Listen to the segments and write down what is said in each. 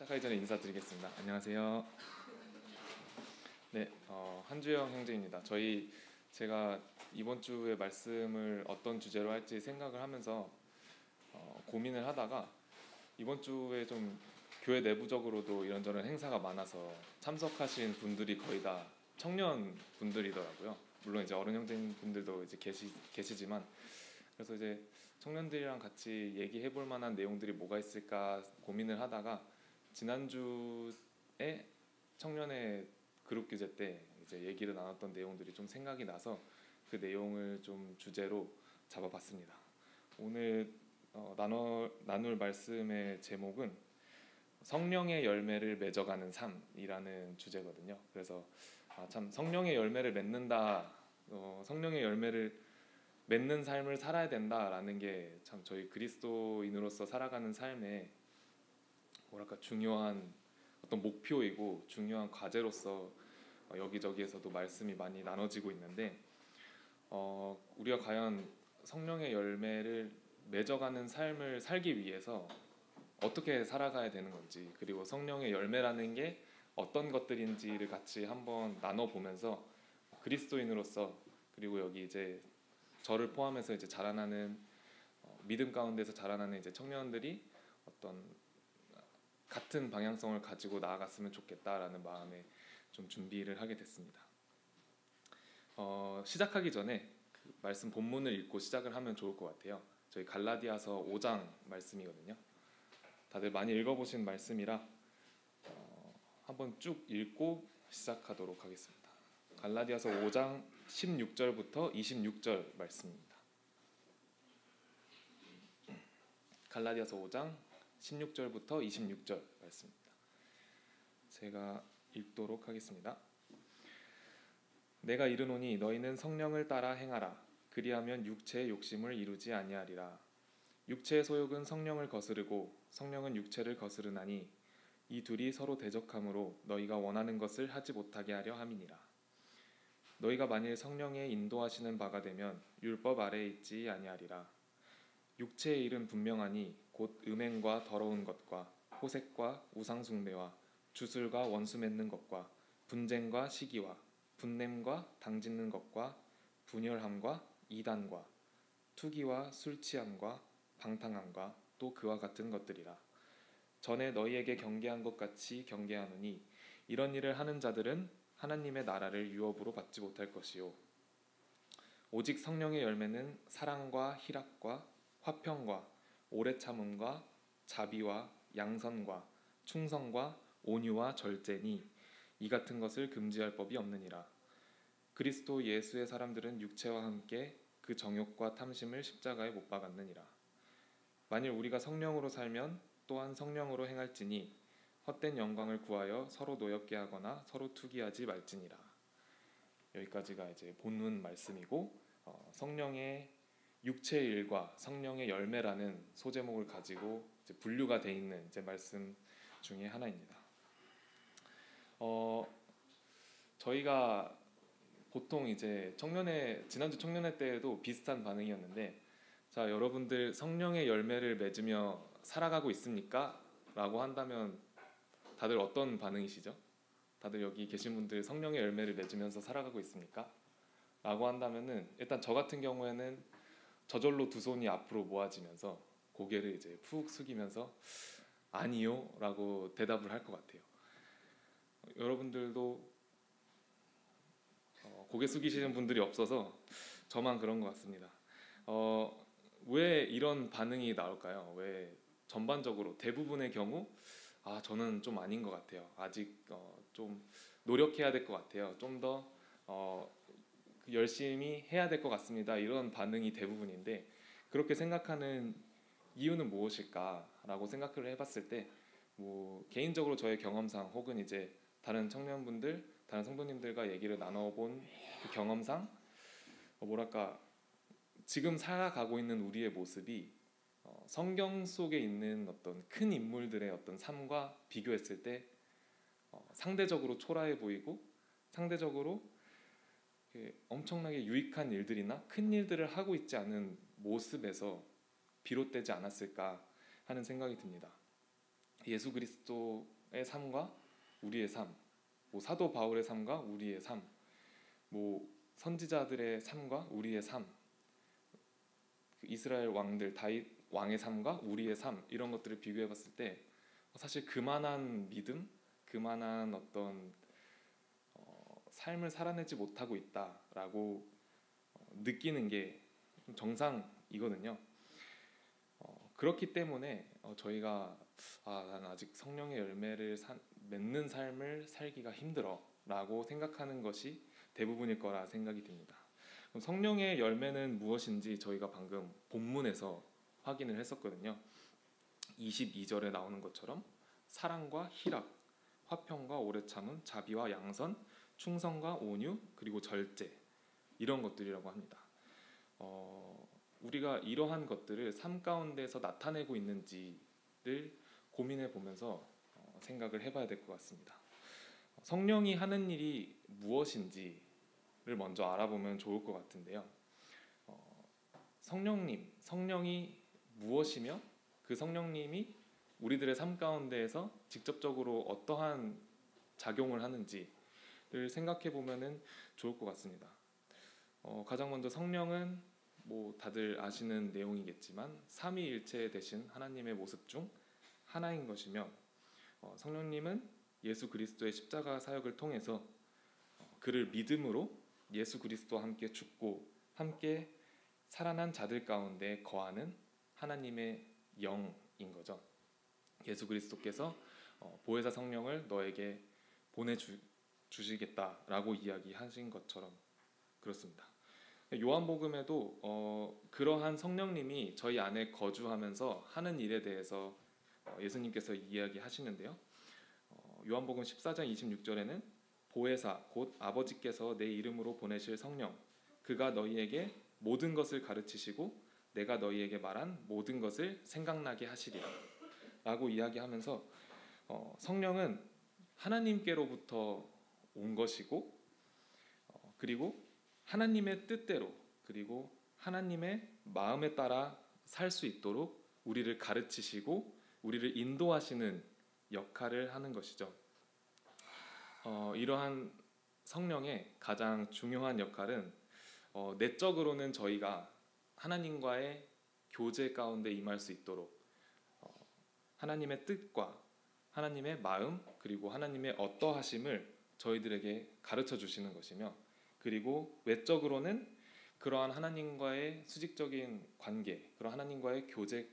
시작하기 전에 인사드리겠습니다. 안녕하세요. 네, 한주영 형제입니다. 제가 이번 주에 말씀을 어떤 주제로 할지 생각을 하면서 고민을 하다가 이번 주에 좀 교회 내부적으로도 이런저런 행사가 많아서 참석하신 분들이 거의 다 청년 분들이더라고요. 물론 이제 어른 형제분들도 이제 계시지만, 그래서 이제 청년들이랑 같이 얘기해 볼 만한 내용들이 뭐가 있을까 고민을 하다가 지난주에 청년의 그룹 교제 때 이제 얘기를 나눴던 내용들이 좀 생각이 나서 그 내용을 좀 주제로 잡아봤습니다. 오늘 나눌 말씀의 제목은 성령의 열매를 맺어가는 삶이라는 주제거든요. 그래서 참 성령의 열매를 맺는다, 성령의 열매를 맺는 삶을 살아야 된다라는 게 참 저희 그리스도인으로서 살아가는 삶에 뭐랄까 중요한 어떤 목표이고 중요한 과제로서 여기저기에서도 말씀이 많이 나눠지고 있는데, 우리가 과연 성령의 열매를 맺어가는 삶을 살기 위해서 어떻게 살아가야 되는 건지, 그리고 성령의 열매라는 게 어떤 것들인지를 같이 한번 나눠보면서 그리스도인으로서, 그리고 여기 이제 저를 포함해서 이제 자라나는 믿음 가운데서 자라나는 이제 청년들이 어떤 같은 방향성을 가지고 나아갔으면 좋겠다라는 마음에 좀 준비를 하게 됐습니다. 시작하기 전에 그 말씀 본문을 읽고 시작을 하면 좋을 것 같아요. 저희 갈라디아서 5장 말씀이거든요. 다들 많이 읽어보신 말씀이라 한번 쭉 읽고 시작하도록 하겠습니다. 갈라디아서 5장 16절부터 26절 말씀입니다. 갈라디아서 5장 16절부터 26절 말씀입니다. 제가 읽도록 하겠습니다. 내가 이르노니 너희는 성령을 따라 행하라. 그리하면 육체의 욕심을 이루지 아니하리라. 육체의 소욕은 성령을 거스르고 성령은 육체를 거스르나니 이 둘이 서로 대적하므로 너희가 원하는 것을 하지 못하게 하려 함이니라. 너희가 만일 성령의 인도하시는 바가 되면 율법 아래에 있지 아니하리라. 육체의 일은 분명하니 곧 음행과 더러운 것과 호색과 우상숭배와 주술과 원수 맺는 것과 분쟁과 시기와 분냄과 당짓는 것과 분열함과 이단과 투기와 술취함과 방탕함과 또 그와 같은 것들이라. 전에 너희에게 경계한 것 같이 경계하노니 이런 일을 하는 자들은 하나님의 나라를 유업으로 받지 못할 것이요 오직 성령의 열매는 사랑과 희락과 화평과 오래 참음과 자비와 양선과 충성과 온유와 절제니 이 같은 것을 금지할 법이 없느니라. 그리스도 예수의 사람들은 육체와 함께 그 정욕과 탐심을 십자가에 못 박았느니라. 만일 우리가 성령으로 살면 또한 성령으로 행할지니 헛된 영광을 구하여 서로 노엽게 하거나 서로 투기하지 말지니라. 여기까지가 이제 본문 말씀이고, 성령의 육체의 일과 성령의 열매라는 소제목을 가지고 이제 분류가 되어 있는 이제 말씀 중에 하나입니다. 저희가 보통 이제 지난주 청년회 때에도 비슷한 반응이었는데, 자, 여러분들 성령의 열매를 맺으며 살아가고 있습니까? 라고 한다면 다들 어떤 반응이시죠? 다들 여기 계신 분들 성령의 열매를 맺으면서 살아가고 있습니까? 라고 한다면은 일단 저 같은 경우에는 저절로 두 손이 앞으로 모아지면서 고개를 이제 푹 숙이면서 아니요 라고 대답을 할 것 같아요. 여러분들도 고개 숙이시는 분들이 없어서 저만 그런 것 같습니다. 왜 이런 반응이 나올까요? 왜 전반적으로 대부분의 경우 저는 좀 아닌 것 같아요. 아직 좀 노력해야 될 것 같아요. 좀 더 열심히 해야 될 것 같습니다. 이런 반응이 대부분인데, 그렇게 생각하는 이유는 무엇일까라고 생각을 해봤을 때, 뭐 개인적으로 저의 경험상 혹은 이제 다른 청년분들, 다른 성도님들과 얘기를 나눠본 그 경험상 뭐랄까 지금 살아가고 있는 우리의 모습이 성경 속에 있는 어떤 큰 인물들의 어떤 삶과 비교했을 때 상대적으로 초라해 보이고 상대적으로 엄청나게 유익한 일들이나 큰 일들을 하고 있지 않은 모습에서 비롯되지 않았을까 하는 생각이 듭니다. 예수 그리스도의 삶과 우리의 삶, 뭐 사도 바울의 삶과 우리의 삶, 뭐 선지자들의 삶과 우리의 삶, 그 이스라엘 왕들 다윗 왕의 삶과 우리의 삶, 이런 것들을 비교해 봤을 때 사실 그만한 믿음, 그만한 어떤 삶을 살아내지 못하고 있다라고 느끼는 게 정상이거든요. 그렇기 때문에 저희가 난 아직 성령의 열매를 맺는 삶을 살기가 힘들어라고 생각하는 것이 대부분일 거라 생각이 듭니다. 그럼 성령의 열매는 무엇인지 저희가 방금 본문에서 확인을 했었거든요. 22절에 나오는 것처럼 사랑과 희락, 화평과 오래 참음, 자비와 양선, 충성과 온유, 그리고 절제, 이런 것들이라고 합니다. 우리가 이러한 것들을 삶 가운데서 나타내고 있는지를 고민해 보면서 생각을 해봐야 될 것 같습니다. 성령이 하는 일이 무엇인지를 먼저 알아보면 좋을 것 같은데요. 성령이 무엇이며 그 성령님이 우리들의 삶 가운데에서 직접적으로 어떠한 작용을 하는지를 생각해 보면 좋을 것 같습니다. 가장 먼저 성령은 뭐 다들 아시는 내용이겠지만 삼위일체 되신 하나님의 모습 중 하나인 것이며, 성령님은 예수 그리스도의 십자가 사역을 통해서 그를 믿음으로 예수 그리스도와 함께 죽고 함께 살아난 자들 가운데 거하는 하나님의 영인 거죠. 예수 그리스도께서 보혜사 성령을 너에게 보내주시겠다라고 이야기하신 것처럼 그렇습니다. 요한복음에도 그러한 성령님이 저희 안에 거주하면서 하는 일에 대해서 예수님께서 이야기하시는데요. 요한복음 14장 26절에는 보혜사 곧 아버지께서 내 이름으로 보내실 성령, 그가 너희에게 모든 것을 가르치시고 내가 너희에게 말한 모든 것을 생각나게 하시리라 라고 이야기하면서 성령은 하나님께로부터 온 것이고, 그리고 하나님의 뜻대로, 그리고 하나님의 마음에 따라 살 수 있도록 우리를 가르치시고 우리를 인도하시는 역할을 하는 것이죠. 이러한 성령의 가장 중요한 역할은 내적으로는 저희가 하나님과의 교제 가운데 임할 수 있도록 하나님의 뜻과 하나님의 마음, 그리고 하나님의 어떠하심을 저희들에게 가르쳐 주시는 것이며, 그리고 외적으로는 그러한 하나님과의 수직적인 관계, 그런 하나님과의 교제,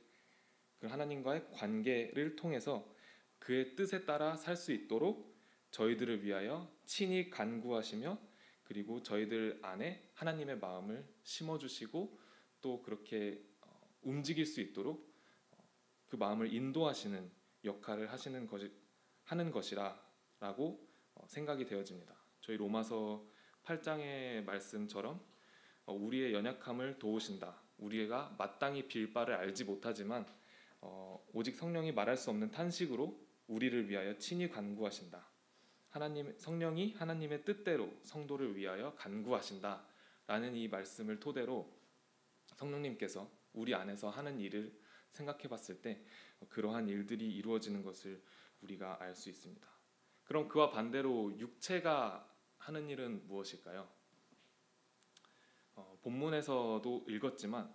그 하나님과의 관계를 통해서 그의 뜻에 따라 살 수 있도록 저희들을 위하여 친히 간구하시며, 그리고 저희들 안에 하나님의 마음을 심어주시고 또 그렇게 움직일 수 있도록 그 마음을 인도하시는 역할을 하는 것이라고 생각이 되어집니다. 저희 로마서 8장의 말씀처럼 우리의 연약함을 도우신다. 우리가 마땅히 빌 바를 알지 못하지만 오직 성령이 말할 수 없는 탄식으로 우리를 위하여 친히 간구하신다. 성령이 하나님의 뜻대로 성도를 위하여 간구하신다라는 이 말씀을 토대로 성령님께서 우리 안에서 하는 일을 생각해 봤을 때 그러한 일들이 이루어지는 것을 우리가 알 수 있습니다. 그럼 그와 반대로 육체가 하는 일은 무엇일까요? 본문에서도 읽었지만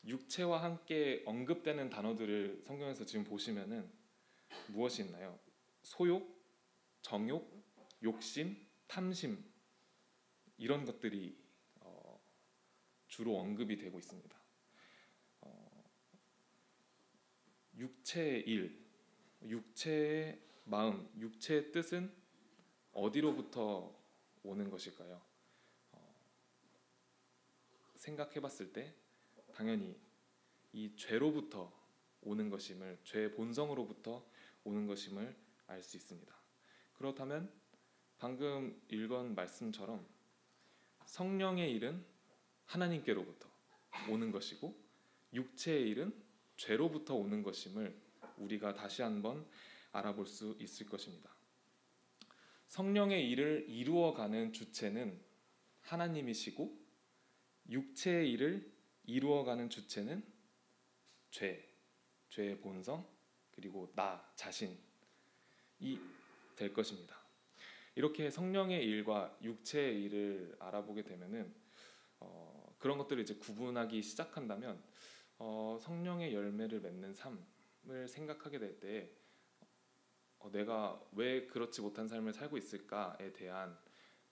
육체와 함께 언급되는 단어들을 성경에서 지금 보시면은 무엇이 있나요? 소욕, 정욕, 욕심, 탐심, 이런 것들이 주로 언급이 되고 있습니다. 육체의 일, 육체의 마음, 육체의 뜻은 어디로부터 오는 것일까요? 생각해 봤을 때 당연히 이 죄로부터 오는 것임을, 죄의 본성으로부터 오는 것임을 알 수 있습니다. 그렇다면 방금 읽은 말씀처럼 성령의 일은 하나님께로부터 오는 것이고 육체의 일은 죄로부터 오는 것임을 우리가 다시 한번 알아볼 수 있을 것입니다. 성령의 일을 이루어가는 주체는 하나님이시고 육체의 일을 이루어가는 주체는 죄의 본성, 그리고 나 자신이 될 것입니다. 이렇게 성령의 일과 육체의 일을 알아보게 되면은 그런 것들을 이제 구분하기 시작한다면 성령의 열매를 맺는 삶을 생각하게 될 때 내가 왜 그렇지 못한 삶을 살고 있을까에 대한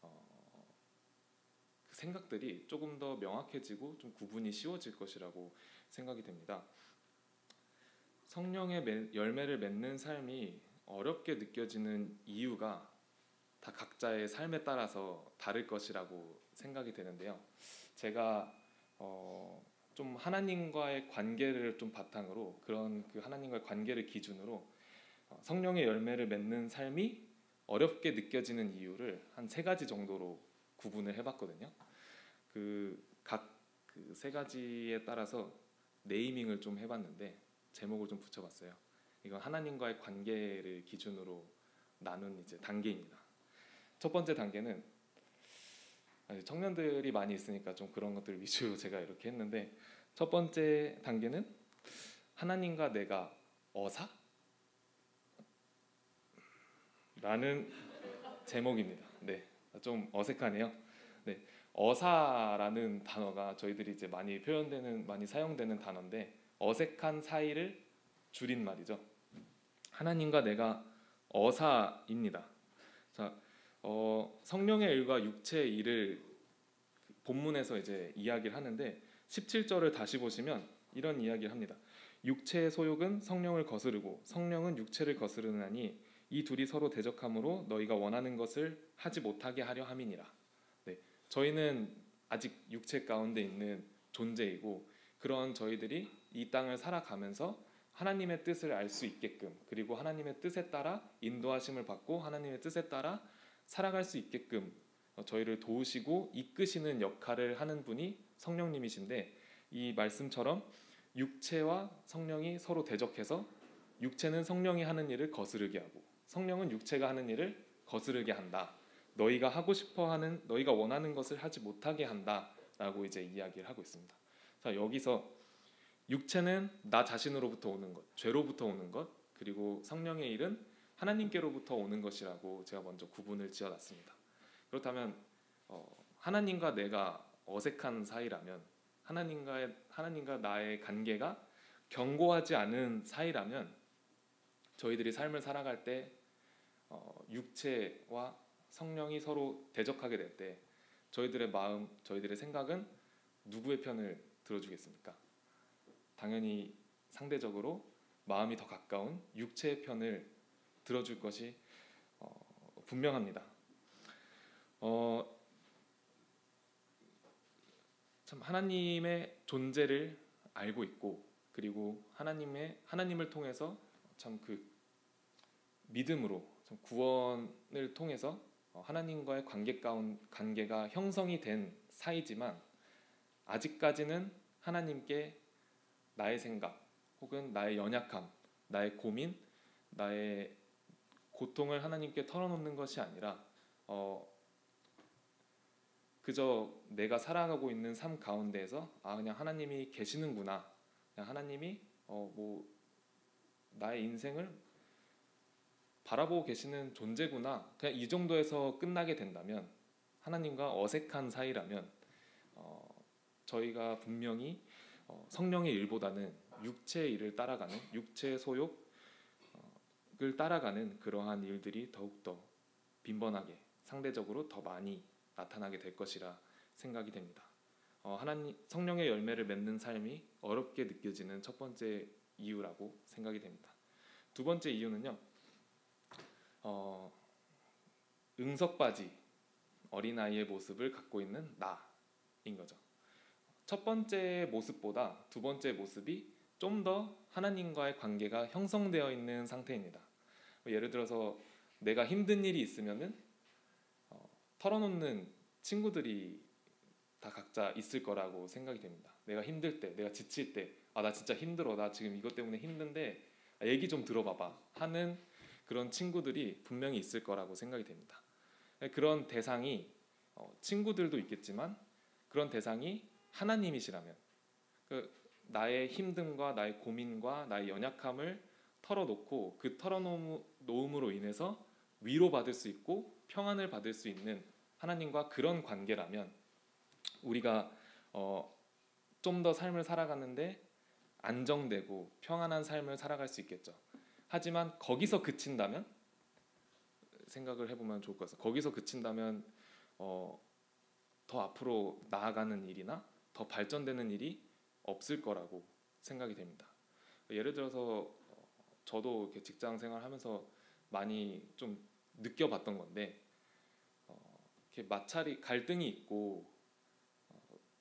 그 생각들이 조금 더 명확해지고 좀 구분이 쉬워질 것이라고 생각이 됩니다. 성령의 열매를 맺는 삶이 어렵게 느껴지는 이유가 다 각자의 삶에 따라서 다를 것이라고 생각이 되는데요. 제가 좀 하나님과의 관계를 좀 바탕으로 그런 그 하나님과의 관계를 기준으로 성령의 열매를 맺는 삶이 어렵게 느껴지는 이유를 한 3가지 정도로 구분을 해봤거든요. 각 그 3가지에 따라서 네이밍을 좀 해봤는데 제목을 좀 붙여봤어요. 이건 하나님과의 관계를 기준으로 나눈 이제 단계입니다. 첫 번째 단계는 청년들이 많이 있으니까 좀 그런 것들 위주로 제가 이렇게 했는데, 첫 번째 단계는 하나님과 내가 어사? 라는 제목입니다. 네, 좀 어색하네요. 네, 어사라는 단어가 저희들이 이제 많이 사용되는 단어인데 어색한 사이를 줄인 말이죠. 하나님과 내가 어사입니다. 자, 성령의 일과 육체의 일을 본문에서 이제 이야기를 하는데 17절을 다시 보시면 이런 이야기를 합니다. 육체의 소욕은 성령을 거스르고 성령은 육체를 거스르나니 이 둘이 서로 대적함으로 너희가 원하는 것을 하지 못하게 하려 함이니라. 네, 저희는 아직 육체 가운데 있는 존재이고 그런 저희들이 이 땅을 살아가면서 하나님의 뜻을 알 수 있게끔, 그리고 하나님의 뜻에 따라 인도하심을 받고 하나님의 뜻에 따라 살아갈 수 있게끔 저희를 도우시고 이끄시는 역할을 하는 분이 성령님이신데, 이 말씀처럼 육체와 성령이 서로 대적해서 육체는 성령이 하는 일을 거스르게 하고 성령은 육체가 하는 일을 거스르게 한다. 너희가 하고 싶어하는, 너희가 원하는 것을 하지 못하게 한다라고 이제 이야기를 하고 있습니다. 자, 여기서 육체는 나 자신으로부터 오는 것, 죄로부터 오는 것, 그리고 성령의 일은 하나님께로부터 오는 것이라고 제가 먼저 구분을 지어놨습니다. 그렇다면 하나님과 내가 어색한 사이라면, 하나님과 나의 관계가 견고하지 않은 사이라면, 저희들이 삶을 살아갈 때 육체와 성령이 서로 대적하게 될 때 저희들의 마음, 저희들의 생각은 누구의 편을 들어주겠습니까? 당연히 상대적으로 마음이 더 가까운 육체의 편을 들어줄 것이 분명합니다. 참 하나님의 존재를 알고 있고, 그리고 하나님을 통해서 참 그 믿음으로 참 구원을 통해서 하나님과의 관계가 형성이 된 사이지만 아직까지는 하나님께 나의 생각 혹은 나의 연약함, 나의 고민, 나의 고통을 하나님께 털어놓는 것이 아니라 그저 내가 살아가고 있는 삶 가운데에서 그냥 하나님이 계시는구나, 그냥 하나님이 나의 인생을 바라보고 계시는 존재구나, 그냥 이 정도에서 끝나게 된다면, 하나님과 어색한 사이라면 저희가 분명히 성령의 일보다는 육체의 일을 따라가는, 육체의 소욕을 따라가는 그러한 일들이 더욱더 빈번하게, 상대적으로 더 많이 나타나게 될 것이라 생각이 됩니다. 성령의 열매를 맺는 삶이 어렵게 느껴지는 첫 번째 이유라고 생각이 됩니다. 두 번째 이유는요, 응석바지 어린아이의 모습을 갖고 있는 나인 거죠. 첫 번째 모습보다 두 번째 모습이 좀 더 하나님과의 관계가 형성되어 있는 상태입니다. 예를 들어서 내가 힘든 일이 있으면은 털어놓는 친구들이 다 각자 있을 거라고 생각이 됩니다. 내가 힘들 때, 내가 지칠 때, 나 진짜 힘들어, 나 지금 이것 때문에 힘든데 얘기 좀 들어봐봐 하는 그런 친구들이 분명히 있을 거라고 생각이 됩니다. 그런 대상이 친구들도 있겠지만 그런 대상이 하나님이시라면, 나의 힘듦과 나의 고민과 나의 연약함을 털어놓고 그 털어놓음으로 인해서 위로받을 수 있고 평안을 받을 수 있는 하나님과 그런 관계라면 우리가 좀 더 삶을 살아가는데 안정되고 평안한 삶을 살아갈 수 있겠죠. 하지만 거기서 그친다면 생각을 해보면 좋을 것 같아요. 거기서 그친다면 더 앞으로 나아가는 일이나 더 발전되는 일이 없을 거라고 생각이 됩니다. 예를 들어서 저도 이렇게 직장 생활하면서 많이 좀 느껴봤던 건데 이렇게 마찰이 갈등이 있고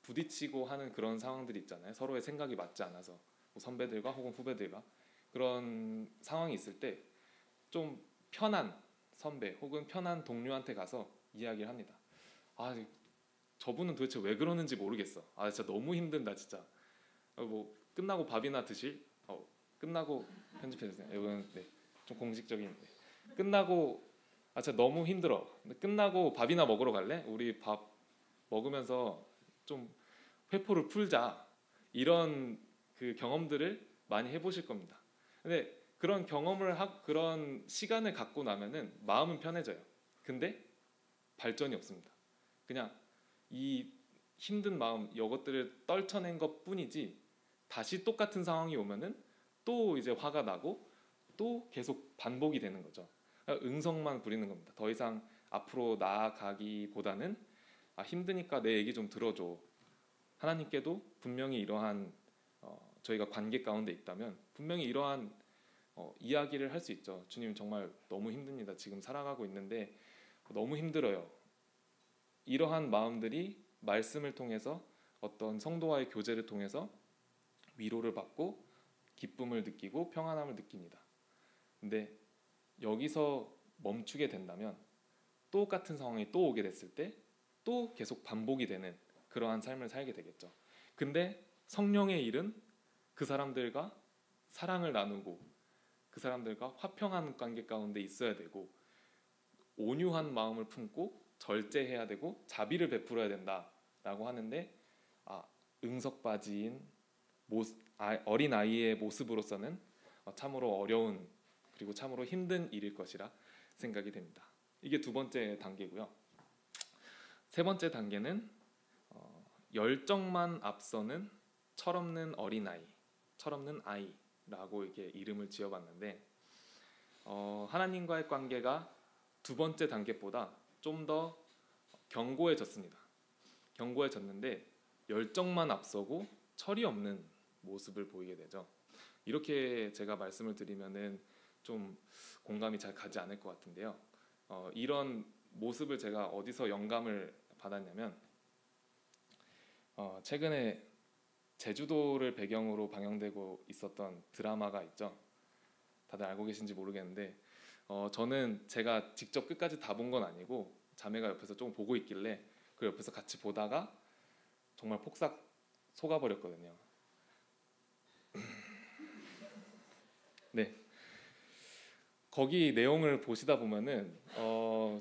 부딪히고 하는 그런 상황들이 있잖아요. 서로의 생각이 맞지 않아서 뭐 선배들과 혹은 후배들과 그런 상황이 있을 때 좀 편한 선배 혹은 편한 동료한테 가서 이야기를 합니다. 아, 저분은 도대체 왜 그러는지 모르겠어. 아, 진짜 너무 힘든다 진짜. 뭐 끝나고 밥이나 드실? 끝나고 편집해 주세요. 이건 네, 좀 공식적인데. 끝나고 진짜 너무 힘들어. 근데 끝나고 밥이나 먹으러 갈래? 우리 밥 먹으면서 좀 회포를 풀자. 이런 그 경험들을 많이 해보실 겁니다. 근데 그런 그런 시간을 갖고 나면은 마음은 편해져요. 근데 발전이 없습니다. 그냥 이 힘든 마음 이것들을 떨쳐낸 것뿐이지 다시 똑같은 상황이 오면은 또 이제 화가 나고 또 계속 반복이 되는 거죠. 응성만 부리는 겁니다. 더 이상 앞으로 나아가기보다는 힘드니까 내 얘기 좀 들어줘. 하나님께도 분명히 이러한 저희가 관계 가운데 있다면 분명히 이러한 이야기를 할 수 있죠. 주님 정말 너무 힘듭니다. 지금 살아가고 있는데 너무 힘들어요. 이러한 마음들이 말씀을 통해서 어떤 성도와의 교제를 통해서 위로를 받고 기쁨을 느끼고 평안함을 느낍니다. 근데 여기서 멈추게 된다면 똑같은 상황이 또 오게 됐을 때 또 계속 반복이 되는 그러한 삶을 살게 되겠죠. 근데 성령의 일은 그 사람들과 사랑을 나누고 그 사람들과 화평한 관계 가운데 있어야 되고 온유한 마음을 품고 절제해야 되고 자비를 베풀어야 된다라고 하는데 응석바지인 어린 아이의 모습으로서는 참으로 어려운 그리고 참으로 힘든 일일 것이라 생각이 됩니다. 이게 두 번째 단계고요. 세 번째 단계는 열정만 앞서는 철없는 어린아이, 철없는 아이라고 이렇게 이름을 지어봤는데 하나님과의 관계가 두 번째 단계보다 좀 더 견고해졌습니다. 견고해졌는데 열정만 앞서고 철이 없는 모습을 보이게 되죠. 이렇게 제가 말씀을 드리면은 좀 공감이 잘 가지 않을 것 같은데요. 이런 모습을 제가 어디서 영감을 받았냐면 최근에 제주도를 배경으로 방영되고 있었던 드라마가 있죠. 다들 알고 계신지 모르겠는데 저는 제가 직접 끝까지 다 본 건 아니고 자매가 옆에서 조금 보고 있길래 그 옆에서 같이 보다가 정말 폭삭 속아버렸거든요. 네, 거기 내용을 보시다 보면은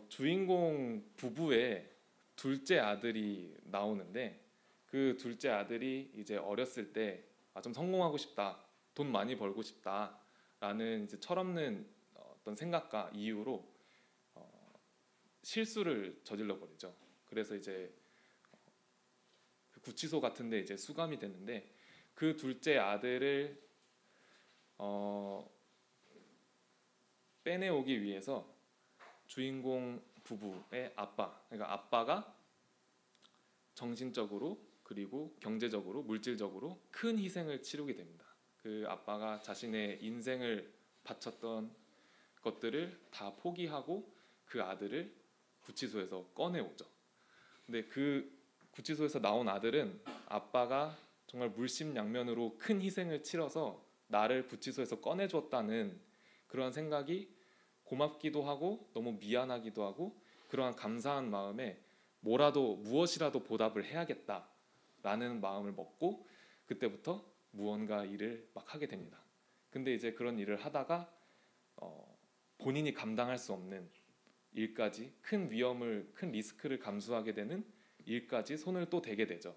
주인공 부부의 둘째 아들이 나오는데 그 둘째 아들이 이제 어렸을 때 좀 성공하고 싶다, 돈 많이 벌고 싶다라는 이제 철없는 어떤 생각과 이유로 실수를 저질러 버리죠. 그래서 이제 그 구치소 같은데 이제 수감이 되는데 그 둘째 아들을 빼내오기 위해서 주인공 부부의 그러니까 아빠가 정신적으로 그리고 경제적으로 물질적으로 큰 희생을 치르게 됩니다. 그 아빠가 자신의 인생을 바쳤던 것들을 다 포기하고 그 아들을 구치소에서 꺼내오죠. 근데 그 구치소에서 나온 아들은 아빠가 정말 물심양면으로 큰 희생을 치러서 나를 구치소에서 꺼내줬다는 그러한 생각이 고맙기도 하고 너무 미안하기도 하고 그러한 감사한 마음에 무엇이라도 보답을 해야겠다라는 마음을 먹고 그때부터 무언가 일을 막 하게 됩니다. 근데 이제 그런 일을 하다가 본인이 감당할 수 없는 일까지 큰 리스크를 감수하게 되는 일까지 손을 또 대게 되죠.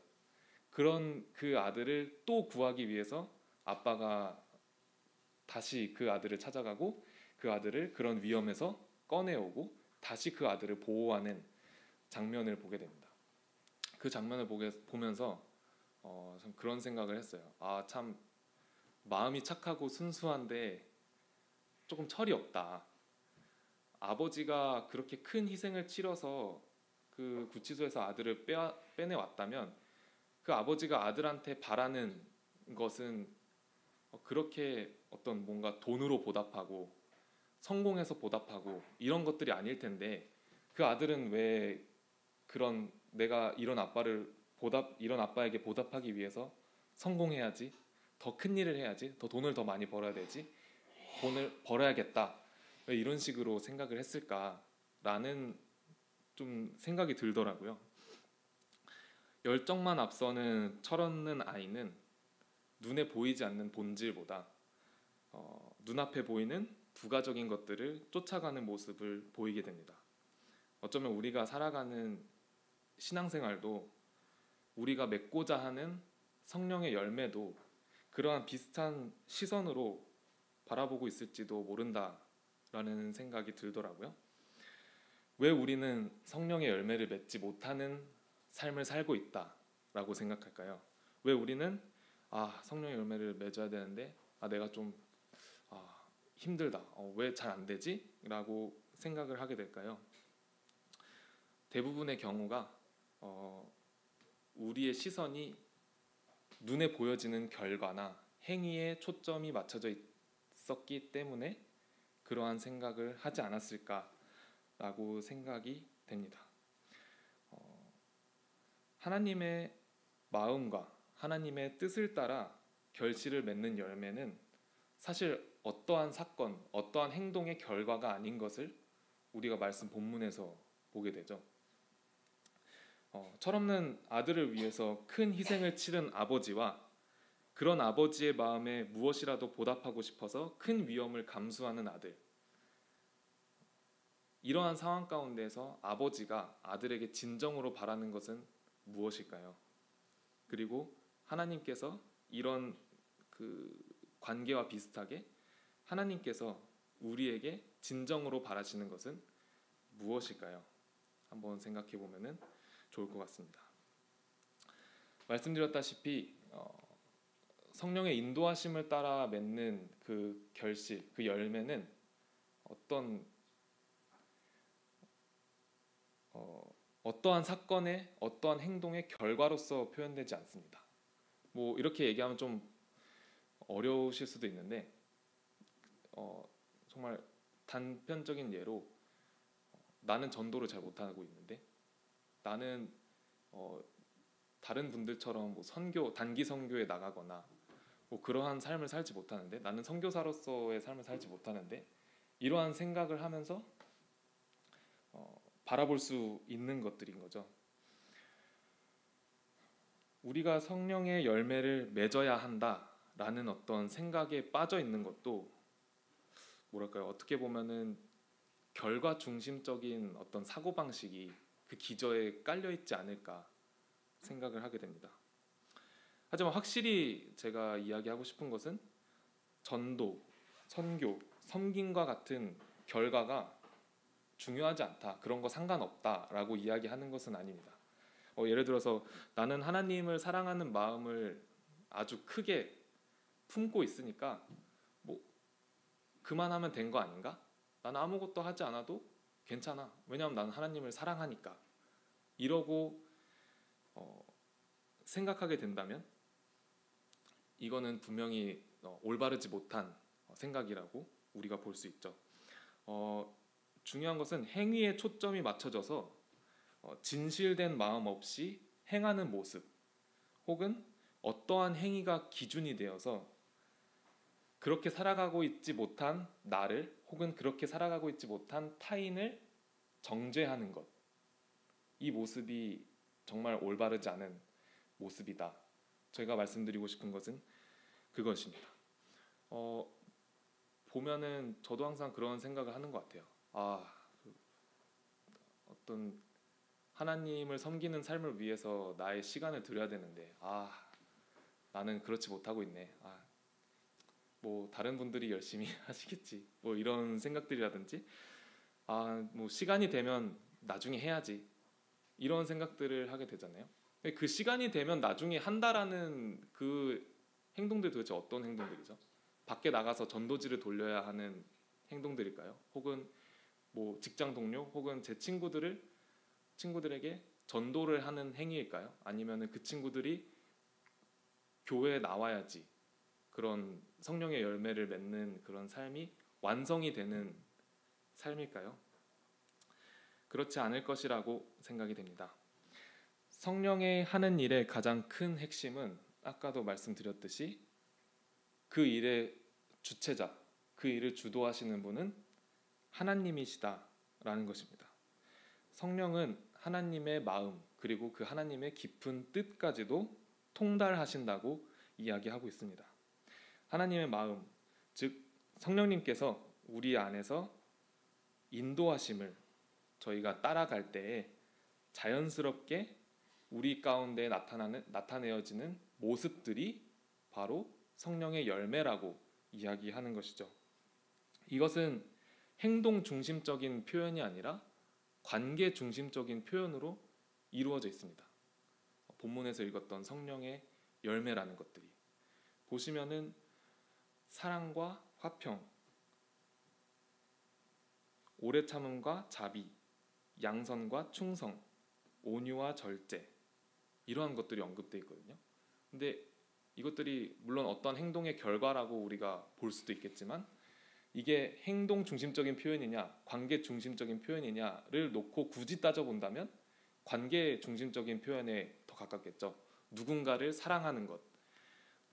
그런 그 아들을 또 구하기 위해서 아빠가 다시 그 아들을 찾아가고 그 아들을 그런 위험에서 꺼내오고 다시 그 아들을 보호하는 장면을 보게 됩니다. 그 장면을 보면서 참 그런 생각을 했어요. 아, 참 마음이 착하고 순수한데 조금 철이 없다. 아버지가 그렇게 큰 희생을 치러서 그 구치소에서 아들을 빼내왔다면 그 아버지가 아들한테 바라는 것은 그렇게 어떤 뭔가 돈으로 보답하고 성공해서 보답하고 이런 것들이 아닐 텐데 그 아들은 왜 그런 내가 이런 아빠에게 보답하기 위해서 성공해야지, 더 큰 일을 해야지, 더 돈을 더 많이 벌어야 되지, 돈을 벌어야겠다, 왜 이런 식으로 생각을 했을까라는 좀 생각이 들더라고요. 열정만 앞서는 철없는 아이는 눈에 보이지 않는 본질보다 눈앞에 보이는 부가적인 것들을 쫓아가는 모습을 보이게 됩니다. 어쩌면 우리가 살아가는 신앙생활도 우리가 맺고자 하는 성령의 열매도 그러한 비슷한 시선으로 바라보고 있을지도 모른다라는 생각이 들더라고요. 왜 우리는 성령의 열매를 맺지 못하는 삶을 살고 있다라고 생각할까요? 왜 우리는 성령의 열매를 맺어야 되는데 내가 좀 힘들다, 왜 잘 안 되지? 라고 생각을 하게 될까요? 대부분의 경우가 우리의 시선이 눈에 보여지는 결과나 행위에 초점이 맞춰져 있었기 때문에 그러한 생각을 하지 않았을까라고 생각이 됩니다. 하나님의 마음과 하나님의 뜻을 따라 결실을 맺는 열매는 사실 어떠한 사건, 어떠한 행동의 결과가 아닌 것을 우리가 말씀 본문에서 보게 되죠. 철없는 아들을 위해서 큰 희생을 치른 아버지와 그런 아버지의 마음에 무엇이라도 보답하고 싶어서 큰 위험을 감수하는 아들, 이러한 상황 가운데서 아버지가 아들에게 진정으로 바라는 것은 무엇일까요? 그리고 하나님께서 이런 그 관계와 비슷하게 하나님께서 우리에게 진정으로 바라시는 것은 무엇일까요? 한번 생각해 보면 좋을 것 같습니다. 말씀드렸다시피 성령의 인도하심을 따라 맺는 그 결실, 그 열매는 어떠한 사건의 어떠한 행동의 결과로서 표현되지 않습니다. 뭐 이렇게 얘기하면 좀 어려우실 수도 있는데 정말 단편적인 예로 나는 전도를 잘 못하고 있는데 나는 다른 분들처럼 뭐 단기 선교에 나가거나 뭐 그러한 삶을 살지 못하는데 나는 선교사로서의 삶을 살지 못하는데 이러한 생각을 하면서 바라볼 수 있는 것들인 거죠. 우리가 성령의 열매를 맺어야 한다라는 어떤 생각에 빠져 있는 것도 뭐랄까요? 어떻게 보면은 결과 중심적인 어떤 사고 방식이 그 기저에 깔려 있지 않을까 생각을 하게 됩니다. 하지만 확실히 제가 이야기하고 싶은 것은 전도, 선교, 섬김과 같은 결과가 중요하지 않다, 그런 거 상관없다라고 이야기하는 것은 아닙니다. 예를 들어서 나는 하나님을 사랑하는 마음을 아주 크게 품고 있으니까 뭐 그만하면 된 거 아닌가? 나는 아무것도 하지 않아도 괜찮아. 왜냐하면 나는 하나님을 사랑하니까. 이러고 생각하게 된다면 이거는 분명히 올바르지 못한 생각이라고 우리가 볼 수 있죠. 중요한 것은 행위에 초점이 맞춰져서 진실된 마음 없이 행하는 모습, 혹은 어떠한 행위가 기준이 되어서 그렇게 살아가고 있지 못한 나를, 혹은 그렇게 살아가고 있지 못한 타인을 정죄하는 것, 이 모습이 정말 올바르지 않은 모습이다. 제가 말씀드리고 싶은 것은 그것입니다. 보면은 저도 항상 그런 생각을 하는 것 같아요. 어떤 하나님을 섬기는 삶을 위해서 나의 시간을 들여야 되는데 나는 그렇지 못하고 있네. 뭐 다른 분들이 열심히 하시겠지. 뭐 이런 생각들이라든지 뭐 시간이 되면 나중에 해야지. 이런 생각들을 하게 되잖아요. 그 시간이 되면 나중에 한다라는 그 행동들 도대체 어떤 행동들이죠? 밖에 나가서 전도지를 돌려야 하는 행동들일까요? 혹은 뭐 직장 동료 혹은 제 친구들에게 전도를 하는 행위일까요? 아니면은 그 친구들이 교회에 나와야지 그런 성령의 열매를 맺는 그런 삶이 완성이 되는 삶일까요? 그렇지 않을 것이라고 생각이 됩니다. 성령의 하는 일의 가장 큰 핵심은 아까도 말씀드렸듯이 그 일의 주체자, 그 일을 주도하시는 분은 하나님이시다라는 것입니다. 성령은 하나님의 마음 그리고 그 하나님의 깊은 뜻까지도 통달하신다고 이야기하고 있습니다. 하나님의 마음, 즉 성령님께서 우리 안에서 인도하심을 저희가 따라갈 때에 자연스럽게 우리 가운데 나타내어지는 모습들이 바로 성령의 열매라고 이야기하는 것이죠. 이것은 행동 중심적인 표현이 아니라 관계 중심적인 표현으로 이루어져 있습니다. 본문에서 읽었던 성령의 열매라는 것들이 보시면은 사랑과 화평, 오래 참음과 자비, 양선과 충성, 온유와 절제 이러한 것들이 언급되어 있거든요. 근데 이것들이 물론 어떤 행동의 결과라고 우리가 볼 수도 있겠지만 이게 행동 중심적인 표현이냐 관계 중심적인 표현이냐를 놓고 굳이 따져본다면 관계 중심적인 표현에 더 가깝겠죠. 누군가를 사랑하는 것,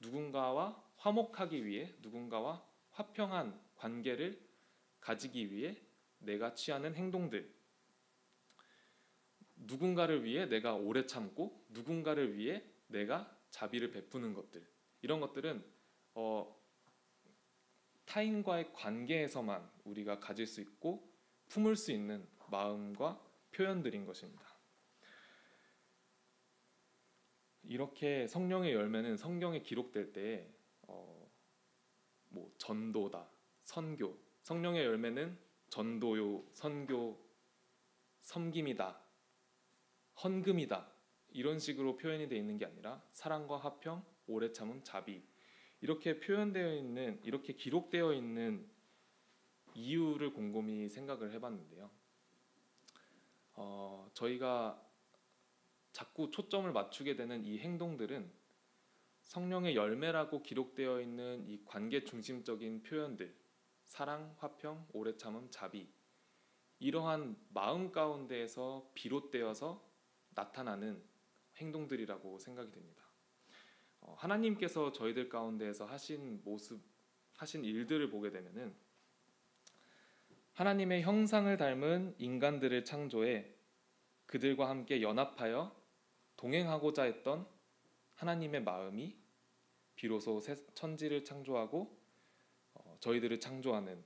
누군가와 화목하기 위해 누군가와 화평한 관계를 가지기 위해 내가 취하는 행동들, 누군가를 위해 내가 오래 참고 누군가를 위해 내가 자비를 베푸는 것들, 이런 것들은 타인과의 관계에서만 우리가 가질 수 있고 품을 수 있는 마음과 표현들인 것입니다. 이렇게 성령의 열매는 성경에 기록될 때 뭐 전도다, 선교, 성령의 열매는 전도요, 선교, 섬김이다, 헌금이다 이런 식으로 표현이 되어 있는 게 아니라 사랑과 화평, 오래 참음, 자비 이렇게 표현되어 있는, 이렇게 기록되어 있는 이유를 곰곰이 생각을 해봤는데요. 저희가 자꾸 초점을 맞추게 되는 이 행동들은 성령의 열매라고 기록되어 있는 이 관계 중심적인 표현들, 사랑, 화평, 오래 참음, 자비 이러한 마음 가운데에서 비롯되어서 나타나는 행동들이라고 생각이 됩니다. 하나님께서 저희들 가운데에서 하신 모습, 하신 일들을 보게 되면은 하나님의 형상을 닮은 인간들을 창조해 그들과 함께 연합하여 동행하고자 했던 하나님의 마음이 비로소 새 천지를 창조하고 저희들을 창조하는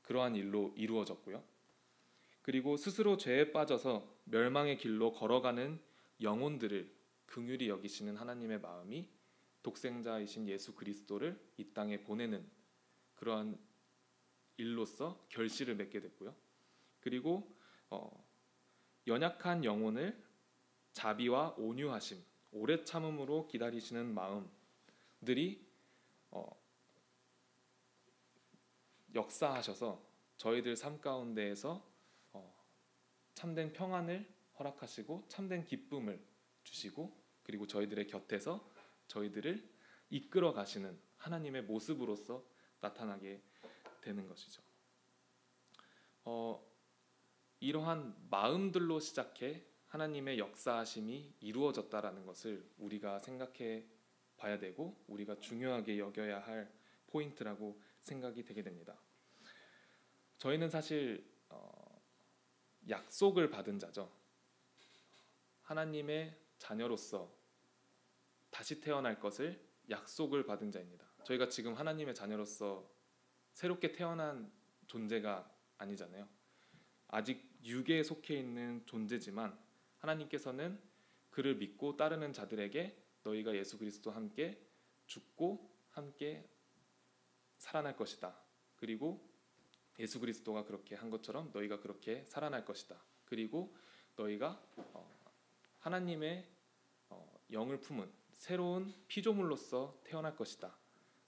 그러한 일로 이루어졌고요. 그리고 스스로 죄에 빠져서 멸망의 길로 걸어가는 영혼들을 긍휼히 여기시는 하나님의 마음이 독생자이신 예수 그리스도를 이 땅에 보내는 그러한 일로서 결실을 맺게 됐고요. 그리고 연약한 영혼을 자비와 온유하심, 오래 참음으로 기다리시는 마음들이 역사하셔서 저희들 삶 가운데에서 참된 평안을 허락하시고 참된 기쁨을 주시고 그리고 저희들의 곁에서 저희들을 이끌어 가시는 하나님의 모습으로서 나타나게 되는 것이죠. 이러한 마음들로 시작해 하나님의 역사하심이 이루어졌다라는 것을 우리가 생각해 봐야 되고 우리가 중요하게 여겨야 할 포인트라고 생각이 되게 됩니다. 저희는 사실 약속을 받은 자죠. 하나님의 자녀로서 다시 태어날 것을 약속을 받은 자입니다. 저희가 지금 하나님의 자녀로서 새롭게 태어난 존재가 아니잖아요. 아직 육에 속해 있는 존재지만 하나님께서는 그를 믿고 따르는 자들에게 너희가 예수 그리스도와 함께 죽고 함께 살아날 것이다. 그리고 예수 그리스도가 그렇게 한 것처럼 너희가 그렇게 살아날 것이다. 그리고 너희가 하나님의 영을 품은 새로운 피조물로서 태어날 것이다.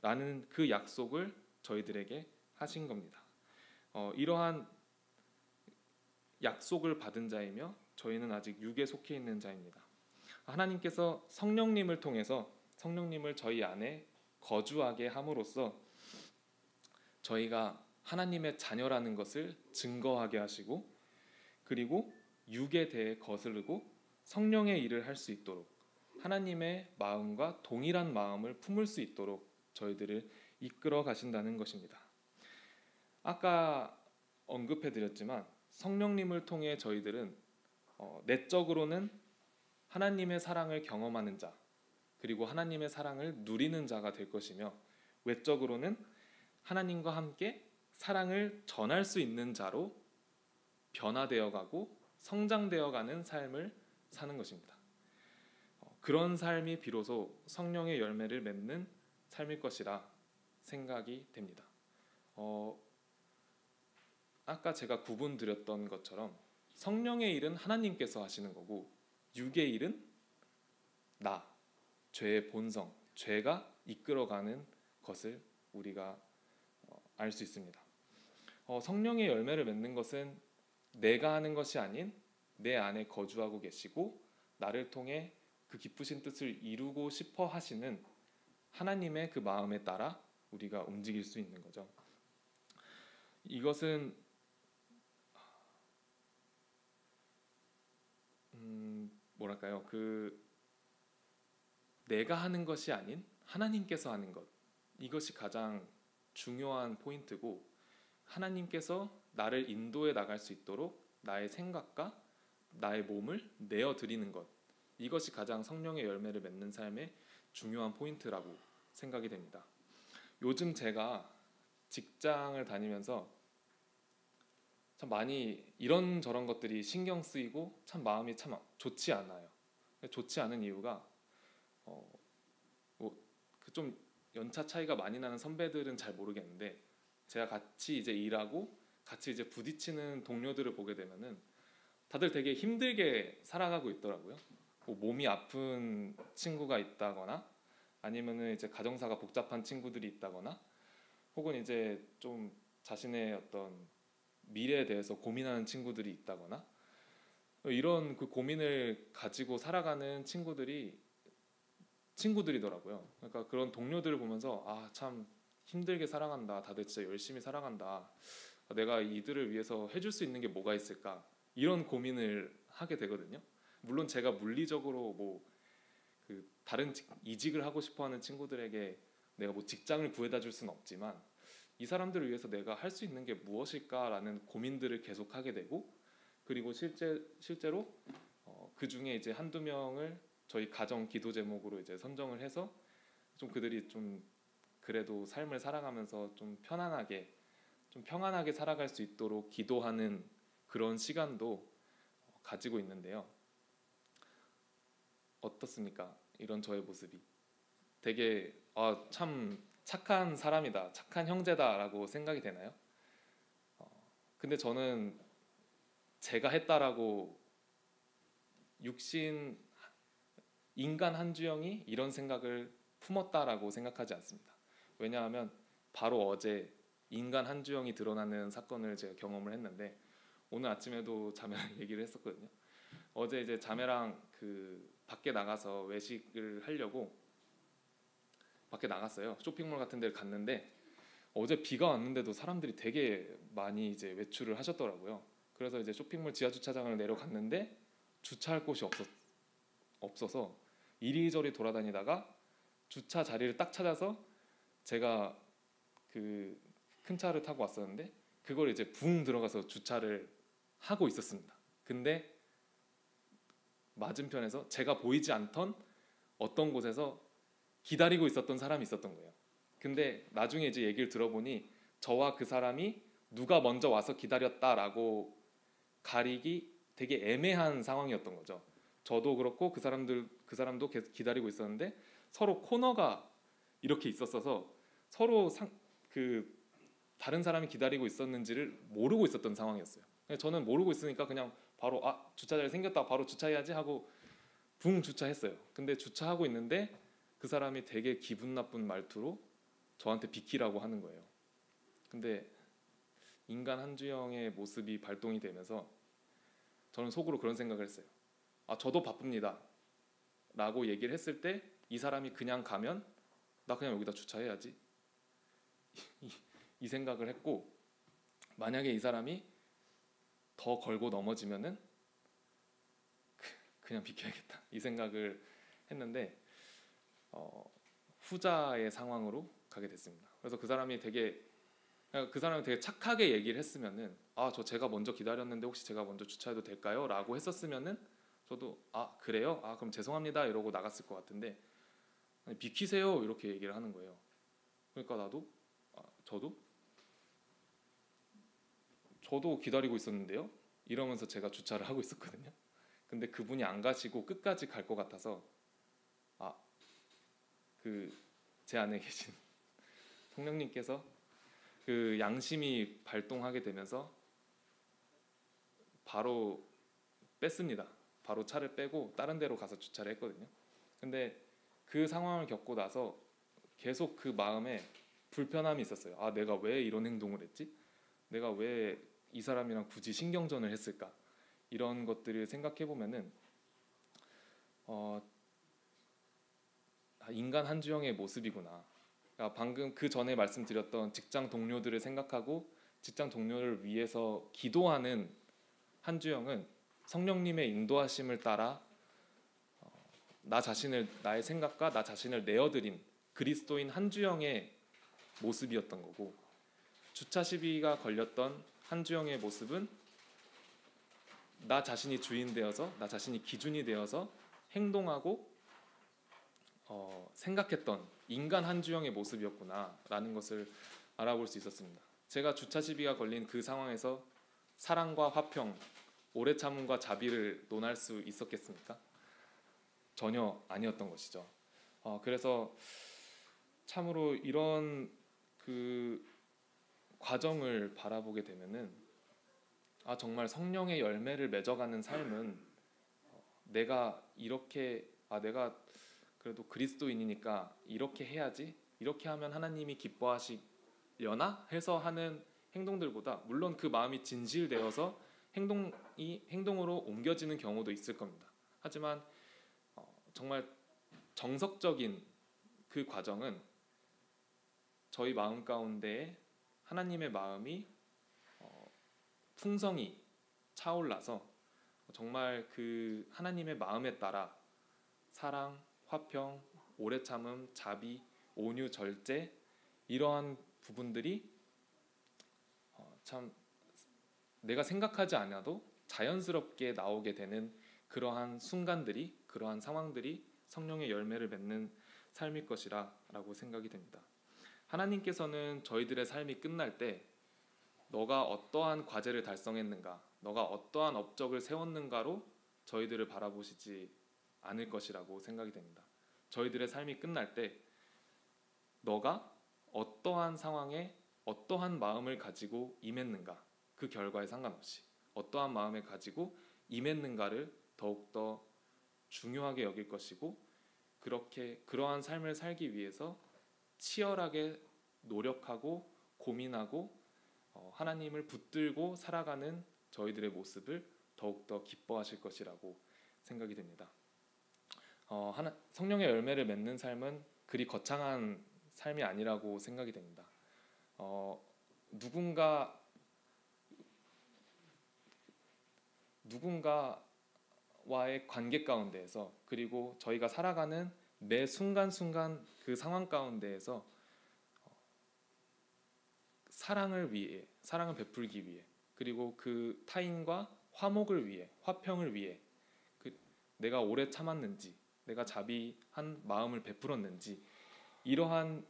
라는 그 약속을 저희들에게 하신 겁니다. 이러한 약속을 받은 자이며 저희는 아직 육에 속해 있는 자입니다. 하나님께서 성령님을 통해서 성령님을 저희 안에 거주하게 함으로써 저희가 하나님의 자녀라는 것을 증거하게 하시고, 그리고 육에 대해 거스르고 성령의 일을 할 수 있도록 하나님의 마음과 동일한 마음을 품을 수 있도록 저희들을 이끌어 가신다는 것입니다. 아까 언급해 드렸지만 성령님을 통해 저희들은 내적으로는 하나님의 사랑을 경험하는 자, 그리고 하나님의 사랑을 누리는 자가 될 것이며, 외적으로는 하나님과 함께 사랑을 전할 수 있는 자로 변화되어 가고 성장되어 가는 삶을 사는 것입니다. 그런 삶이 비로소 성령의 열매를 맺는 삶일 것이라 생각이 됩니다. 아까 제가 구분드렸던 것처럼 성령의 일은 하나님께서 하시는 거고, 육의 일은 나, 죄의 본성, 죄가 이끌어가는 것을 우리가 알 수 있습니다. 성령의 열매를 맺는 것은 내가 하는 것이 아닌 내 안에 거주하고 계시고 나를 통해 그 기쁘신 뜻을 이루고 싶어 하시는 하나님의 그 마음에 따라 우리가 움직일 수 있는 거죠. 이것은 뭐랄까요? 내가 하는 것이 아닌 하나님께서 하는 것, 이것이 가장 중요한 포인트고, 하나님께서 나를 인도해 나갈 수 있도록 나의 생각과 나의 몸을 내어드리는 것, 이것이 가장 성령의 열매를 맺는 삶의 중요한 포인트라고 생각이 됩니다. 요즘 제가 직장을 다니면서 참 많이 이런저런 것들이 신경 쓰이고 참 마음이 참 좋지 않아요. 좋지 않은 이유가 좀 연차 차이가 많이 나는 선배들은 잘 모르겠는데, 제가 같이 이제 일하고 같이 이제 부딪히는 동료들을 보게 되면은 다들 되게 힘들게 살아가고 있더라고요. 몸이 아픈 친구가 있다거나, 아니면은 이제 가정사가 복잡한 친구들이 있다거나, 혹은 이제 좀 자신의 어떤 미래에 대해서 고민하는 친구들이 있다거나, 이런 그 고민을 가지고 살아가는 친구들이더라고요. 그러니까 그런 동료들을 보면서 참 힘들게 살아간다, 다들 진짜 열심히 살아간다, 내가 이들을 위해서 해줄 수 있는 게 뭐가 있을까, 이런 고민을 하게 되거든요. 물론 제가 물리적으로 다른 이직을 하고 싶어하는 친구들에게 내가 직장을 구해다 줄 수는 없지만, 이 사람들을 위해서 내가 할 수 있는 게 무엇일까라는 고민들을 계속 하게 되고, 그리고 실제로 그 중에 이제 한두 명을 저희 가정 기도 제목으로 이제 선정을 해서 좀 그들이 좀 그래도 삶을 살아가면서 좀 평안하게 살아갈 수 있도록 기도하는 그런 시간도 가지고 있는데요. 어떻습니까? 이런 저의 모습이 되게 참 착한 사람이다, 착한 형제다라고 생각이 되나요? 근데 저는 제가 했다라고 인간 한 주영이 이런 생각을 품었다라고 생각하지 않습니다. 왜냐하면 바로 어제 인간 한 주영이 드러나는 사건을 제가 경험을 했는데, 오늘 아침에도 자매랑 얘기를 했었거든요. 어제 이제 자매랑 밖에 나가서 외식을 하려고 밖에 나갔어요. 쇼핑몰 같은 데를 갔는데, 어제 비가 왔는데도 사람들이 되게 많이 이제 외출을 하셨더라고요. 그래서 이제 쇼핑몰 지하 주차장을 내려갔는데 주차할 곳이 없어서 이리저리 돌아다니다가 주차 자리를 딱 찾아서 제가 큰 차를 타고 왔었는데, 그걸 이제 붕 들어가서 주차를 하고 있었습니다. 근데 맞은편에서 제가 보이지 않던 어떤 곳에서 기다리고 있었던 사람이 있었던 거예요. 근데 나중에 이제 얘기를 들어보니 저와 그 사람이 누가 먼저 와서 기다렸다라고 가리기 되게 애매한 상황이었던 거죠. 저도 그렇고 그 사람도 계속 기다리고 있었는데 서로 코너가 이렇게 있었어서 서로 그 다른 사람이 기다리고 있었는지를 모르고 있었던 상황이었어요. 저는 모르고 있으니까 그냥 바로 주차자리 생겼다 바로 주차해야지 하고 붕 주차했어요. 근데 주차하고 있는데 그 사람이 되게 기분 나쁜 말투로 저한테 비키라고 하는 거예요. 근데 인간 한주영의 모습이 발동이 되면서 저는 속으로 그런 생각을 했어요. 저도 바쁩니다 라고 얘기를 했을 때 이 사람이 그냥 가면 나 그냥 여기다 주차해야지 이 생각을 했고, 만약에 이 사람이 더 걸고 넘어지면은 그냥 비켜야겠다 이 생각을 했는데 후자의 상황으로 가게 됐습니다. 그래서 그 사람이 되게 착하게 얘기를 했으면은 저 제가 먼저 기다렸는데 혹시 제가 먼저 주차해도 될까요? 라고 했었으면은 저도 그래요? 그럼 죄송합니다 이러고 나갔을 것 같은데 아니, 비키세요 이렇게 얘기를 하는 거예요. 그러니까 저도 기다리고 있었는데요 이러면서 제가 주차를 하고 있었거든요. 근데 그분이 안 가시고 끝까지 갈 것 같아서 제 안에 계신 성령님께서 그 양심이 발동하게 되면서 바로 뺐습니다. 바로 차를 빼고 다른 데로 가서 주차를 했거든요. 근데 그 상황을 겪고 나서 계속 그 마음에 불편함이 있었어요. 내가 왜 이런 행동을 했지? 내가 왜 이 사람이랑 굳이 신경전을 했을까? 이런 것들을 생각해 보면은 인간 한주영의 모습이구나. 방금 그 전에 말씀드렸던 직장 동료들을 생각하고 직장 동료를 위해서 기도하는 한주영은 성령님의 인도하심을 따라 나의 생각과 나 자신을 내어드린 그리스도인 한주영의 모습이었던 거고, 주차 시비가 걸렸던 한주영의 모습은 나 자신이 주인 되어서 나 자신이 기준이 되어서 행동하고 생각했던 인간 한주영의 모습이었구나라는 것을 알아볼 수 있었습니다. 제가 주차 시비가 걸린 그 상황에서 사랑과 화평, 오래 참음과 자비를 논할 수 있었겠습니까? 전혀 아니었던 것이죠. 그래서 참으로 이런 그 과정을 바라보게 되면은 정말 성령의 열매를 맺어가는 삶은 내가 그래도 그리스도인이니까 이렇게 해야지, 이렇게 하면 하나님이 기뻐하시려나 해서 하는 행동들보다, 물론 그 마음이 진실되어서 행동으로 옮겨지는 경우도 있을 겁니다. 하지만 정말 정석적인 그 과정은 저희 마음 가운데에 하나님의 마음이 풍성히 차올라서 정말 그 하나님의 마음에 따라 사랑, 화평, 오래 참음, 자비, 온유, 절제, 이러한 부분들이 참 내가 생각하지 않아도 자연스럽게 나오게 되는 그러한 순간들이, 그러한 상황들이 성령의 열매를 맺는 삶일 것이라 라고 생각이 됩니다. 하나님께서는 저희들의 삶이 끝날 때 너가 어떠한 과제를 달성했는가, 너가 어떠한 업적을 세웠는가로 저희들을 바라보시지 않을 것이라고 생각이 됩니다. 저희들의 삶이 끝날 때 너가 어떠한 상황에 어떠한 마음을 가지고 임했는가, 그 결과에 상관없이 어떠한 마음을 가지고 임했는가를 더욱더 중요하게 여길 것이고, 그러한 삶을 살기 위해서 치열하게 노력하고 고민하고 하나님을 붙들고 살아가는 저희들의 모습을 더욱더 기뻐하실 것이라고 생각이 됩니다. 성령의 열매를 맺는 삶은 그리 거창한 삶이 아니라고 생각이 됩니다. 누군가와의 관계 가운데에서, 그리고 저희가 살아가는 매 순간순간 그 상황 가운데에서 사랑을 베풀기 위해, 그리고 그 타인과 화목을 위해, 화평을 위해 내가 오래 참았는지, 내가 자비한 마음을 베풀었는지, 이러한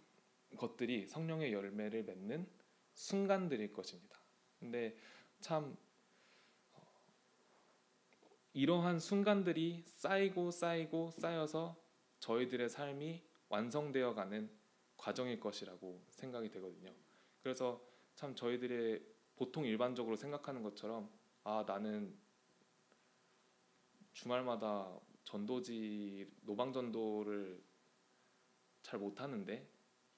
것들이 성령의 열매를 맺는 순간들일 것입니다. 근데 참 이러한 순간들이 쌓여서 저희들의 삶이 완성되어 가는 과정일 것이라고 생각이 되거든요. 그래서 참 저희들의 보통 일반적으로 생각하는 것처럼 나는 주말마다 전도지 노방전도를 잘 못하는데,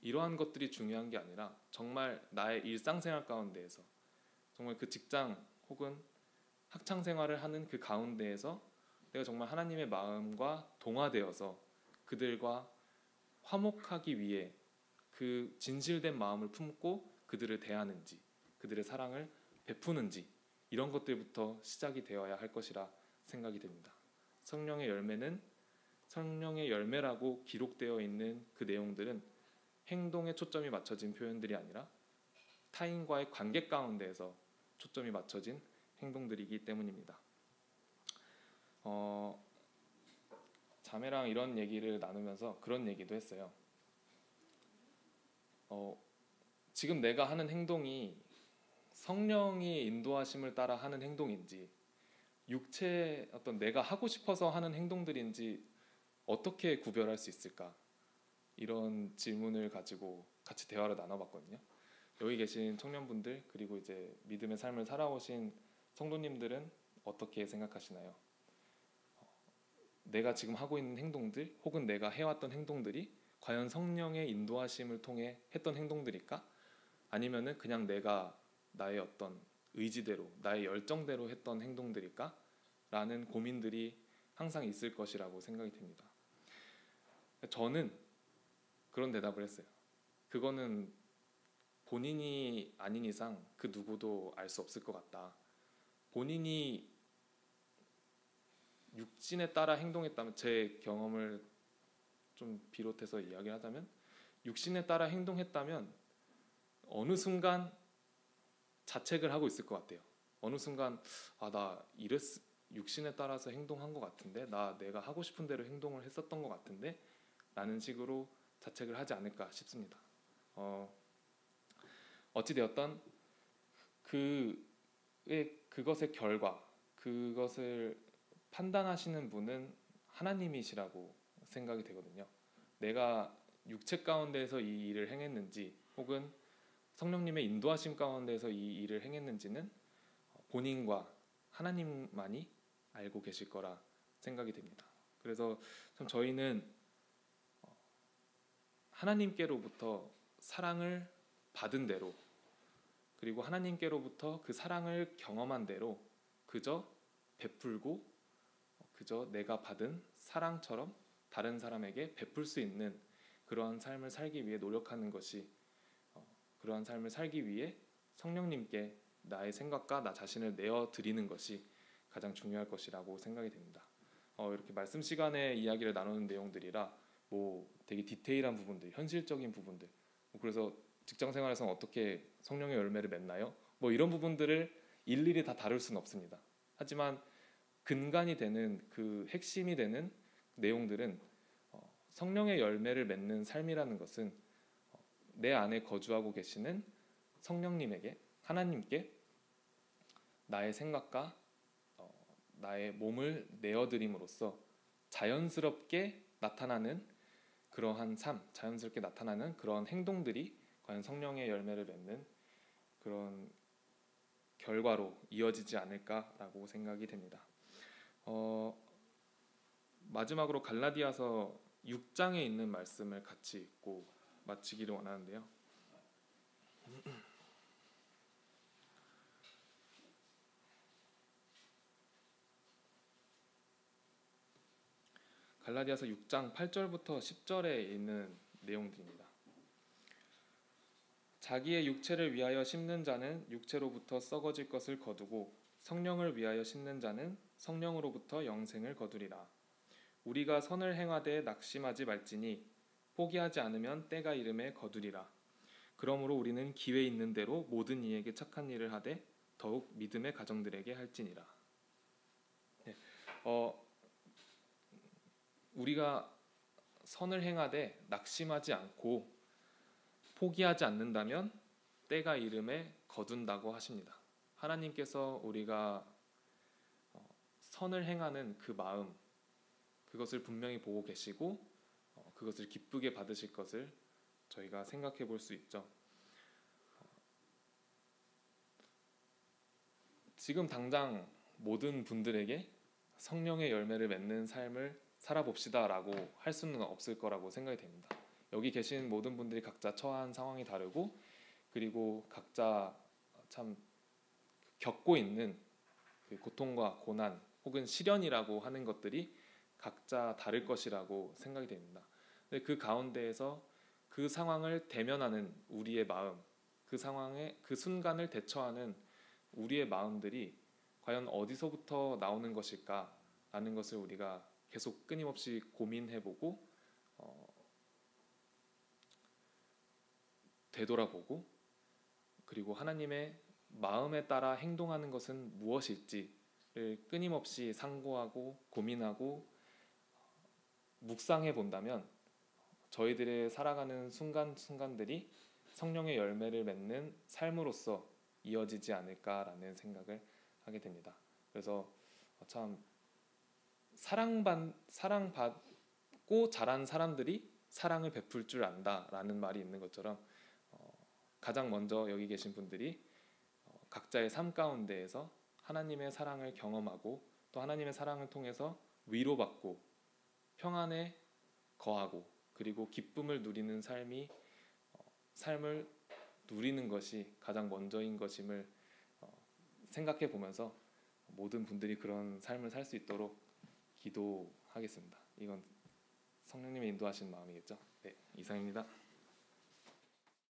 이러한 것들이 중요한 게 아니라 정말 나의 일상생활 가운데에서, 정말 그 직장 혹은 학창생활을 하는 그 가운데에서 내가 정말 하나님의 마음과 동화되어서 그들과 화목하기 위해 그 진실된 마음을 품고 그들을 대하는지, 그들의 사랑을 베푸는지, 이런 것들부터 시작이 되어야 할 것이라 생각이 됩니다. 성령의 열매는, 성령의 열매라고 기록되어 있는 그 내용들은 행동에 초점이 맞춰진 표현들이 아니라 타인과의 관계 가운데에서 초점이 맞춰진 행동들이기 때문입니다. 자매랑 이런 얘기를 나누면서 그런 얘기도 했어요. 지금 내가 하는 행동이 성령의 인도하심을 따라 하는 행동인지, 육체의 어떤 내가 하고 싶어서 하는 행동들인지 어떻게 구별할 수 있을까? 이런 질문을 가지고 같이 대화를 나눠봤거든요. 여기 계신 청년분들, 그리고 이제 믿음의 삶을 살아오신 성도님들은 어떻게 생각하시나요? 내가 지금 하고 있는 행동들, 혹은 내가 해왔던 행동들이 과연 성령의 인도하심을 통해 했던 행동들일까? 아니면은 그냥 내가 나의 어떤 의지대로, 나의 열정대로 했던 행동들일까? 라는 고민들이 항상 있을 것이라고 생각이 듭니다. 저는 그런 대답을 했어요. 그거는 본인이 아닌 이상 그 누구도 알 수 없을 것 같다. 본인이 육신에 따라 행동했다면, 제 경험을 좀 비롯해서 이야기를 하자면, 육신에 따라 행동했다면 어느 순간 자책을 하고 있을 것 같아요. 어느 순간 나 육신에 따라서 행동한 것 같은데, 내가 하고 싶은 대로 행동을 했었던 것 같은데 라는 식으로 자책을 하지 않을까 싶습니다. 어찌되었던 그것의 결과, 그것을 판단하시는 분은 하나님이시라고 생각이 되거든요. 내가 육체 가운데서 이 일을 행했는지, 혹은 성령님의 인도하심 가운데서 이 일을 행했는지는 본인과 하나님만이 알고 계실 거라 생각이 됩니다. 그래서 참 저희는 하나님께로부터 사랑을 받은 대로, 그리고 하나님께로부터 그 사랑을 경험한 대로 그저 베풀고, 그저 내가 받은 사랑처럼 다른 사람에게 베풀 수 있는 그러한 삶을 살기 위해 노력하는 것이, 그러한 삶을 살기 위해 성령님께 나의 생각과 나 자신을 내어드리는 것이 가장 중요할 것이라고 생각이 됩니다. 이렇게 말씀 시간에 이야기를 나누는 내용들이라 되게 디테일한 부분들, 현실적인 부분들, 그래서 직장 생활에서 어떻게 성령의 열매를 맺나요? 이런 부분들을 일일이 다 다룰 수는 없습니다. 하지만 근간이 되는, 그 핵심이 되는 내용들은, 성령의 열매를 맺는 삶이라는 것은 내 안에 거주하고 계시는 성령님에게, 하나님께 나의 생각과 나의 몸을 내어드림으로써 자연스럽게 나타나는 그러한 삶, 자연스럽게 나타나는 그러한 행동들이 과연 성령의 열매를 맺는 그런 결과로 이어지지 않을까라고 생각이 됩니다. 마지막으로 갈라디아서 6장에 있는 말씀을 같이 읽고 마치기를 원하는데요. 갈라디아서 6장 8절부터 10절에 있는 내용들입니다. 자기의 육체를 위하여 심는 자는 육체로부터 썩어질 것을 거두고, 성령을 위하여 심는 자는 성령으로부터 영생을 거두리라. 우리가 선을 행하되 낙심하지 말지니 포기하지 않으면 때가 이름에 거두리라. 그러므로 우리는 기회 있는 대로 모든 이에게 착한 일을 하되 더욱 믿음의 가정들에게 할지니라. 네, 우리가 선을 행하되 낙심하지 않고 포기하지 않는다면 때가 이름에 거둔다고 하십니다. 하나님께서 우리가 선을 행하는 그 마음, 그것을 분명히 보고 계시고 그것을 기쁘게 받으실 것을 저희가 생각해 볼 수 있죠. 지금 당장 모든 분들에게 성령의 열매를 맺는 삶을 살아봅시다라고 할 수는 없을 거라고 생각이 됩니다. 여기 계신 모든 분들이 각자 처한 상황이 다르고, 그리고 각자 참 겪고 있는 그 고통과 고난 혹은 시련이라고 하는 것들이 각자 다를 것이라고 생각이 됩니다. 근데 그 가운데에서 그 상황을 대면하는 우리의 마음, 그 상황에 그 순간을 대처하는 우리의 마음들이 과연 어디서부터 나오는 것일까라는 것을 우리가 계속 끊임없이 고민해보고 되돌아보고, 그리고 하나님의 마음에 따라 행동하는 것은 무엇일지를 끊임없이 상고하고 고민하고 묵상해 본다면 저희들의 살아가는 순간순간들이 성령의 열매를 맺는 삶으로서 이어지지 않을까라는 생각을 하게 됩니다. 그래서 참 사랑받고 자란 사람들이 사랑을 베풀 줄 안다라는 말이 있는 것처럼 가장 먼저 여기 계신 분들이 각자의 삶 가운데에서 하나님의 사랑을 경험하고 또 하나님의 사랑을 통해서 위로받고 평안에 거하고 그리고 기쁨을 누리는 삶을 누리는 것이 가장 먼저인 것임을 생각해 보면서 모든 분들이 그런 삶을 살 수 있도록 기도하겠습니다. 이건 성령님의 인도하신 마음이겠죠. 네, 이상입니다.